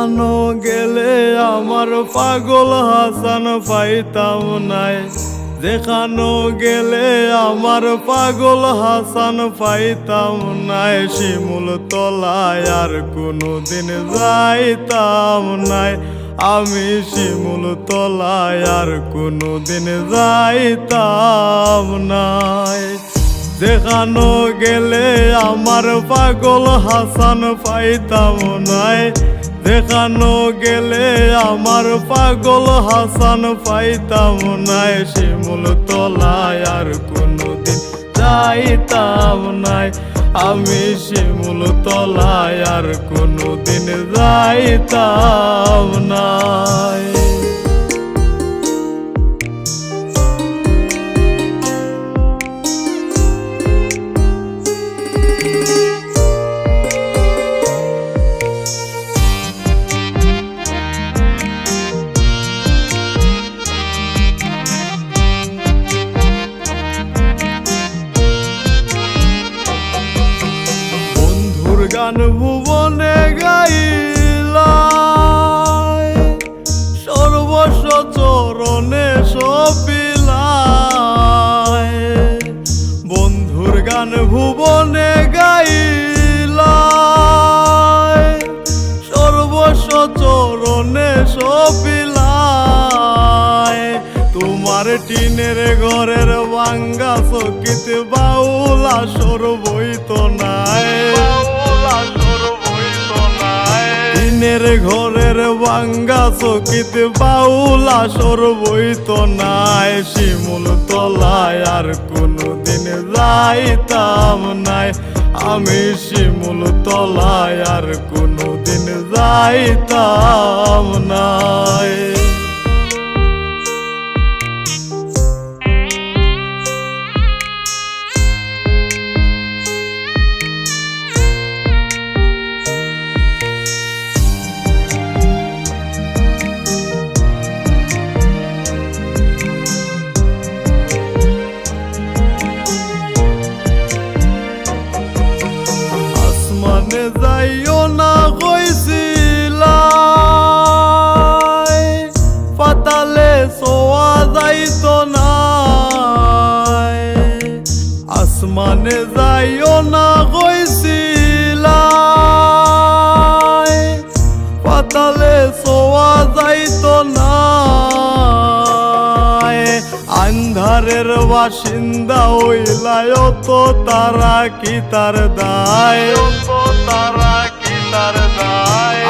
যেখানো গেলে আমার পাগল হাসান পাইতাম নাই, যেখানো গেলে আমার পাগল হাসান পাইতাম নাই। শিমুল তলায় আর কোনোদিন যাইতাম নাই, আমি শিমুল তলায় আর কোনোদিন যাইতাম নাই। যেখানো গেলে আমার পাগল হাসান পাইতাম নাই, যেখানো গেলে আমার পাগল হাসান পাইতাম নাই। শিমুল তলায় আর কোনোদিন যাইতাম নাই, আমি শিমুল তলায় আর কোনোদিন যাইতাম নাই। গান ভুবনে গাইলাই, সর্বস্ব চরণে সপিলাই। বন্ধুর গান ভুবনে গাইলাই, সর্বস্ব চরণে সপিলাই। তোমার টিনের ঘরের ভাঙ্গা চকিত বাউলা সর বইত নাই, টিনের ঘরের ভাঙ্গা চকিত বাউলা সর বইত নাই। শিমুল তলায় আর কোনোদিন যাইতাম নাই, আমি শিমুল তলায় আর কোনোদিন যাইতাম নাই। আসমানে যাইও না কইছিলাই, পাতালে ছোঁয়া যাইতো না। আসমানে যাইও না কইছিলাই, পাতালে ছোঁয়া যাইতো না। আন্ধারের বাসিন্দা হইলাই তো তারা কি তার দায়,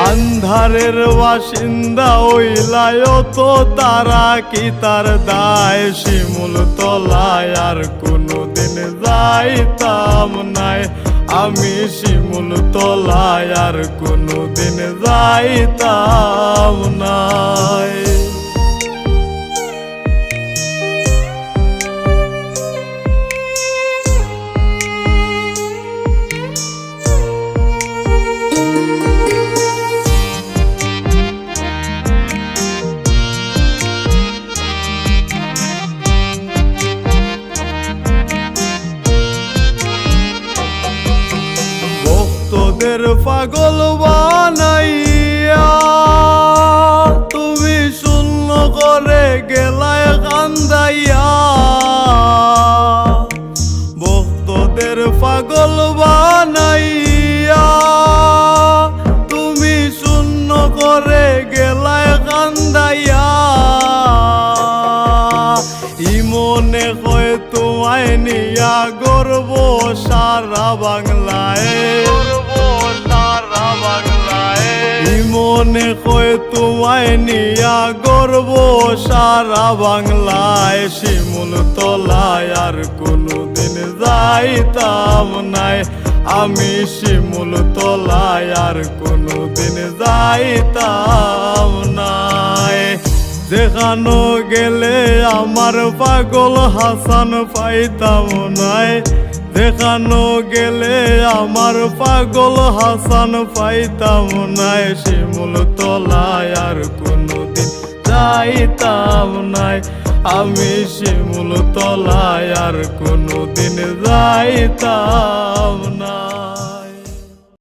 আন্ধারের বাসিন্দা হইলাই তো তারা কি তার দায়। শিমুল তলায় আর কোনোদিন যাইতাম নাই, আমি শিমুল তলায় আর কোনোদিন যাইতাম নাই। তোদের পাগল বানাইয়া তুমি শূন্য করে গেলায় কান্দাইয়া। ভক্তদের পাগল বানাইয়া তুমি শূন্য করে গেলায় কান্দাইয়া। ইমনে কয় তোমায় নিয়া গর্ব সারা বাংলায়, মনে কয় তোমায় নিয়া গর্ব সারা বাংলায়। শিমুল তলায় আর কোনোদিন যাইতাম নাই, আমি শিমুল তলায় আর কোনোদিন যাইতাম নাই। যেখানো গেলে আমার পাগল হাসান পাইতাম নাই, যেখানো গেলে আমার পাগল হাসান পাইতাম নাই। শিমুল তলায় আর কোনোদিন যাইতাম নাই, আমি শিমুল তলায় আর কোনোদিন যাইতাম।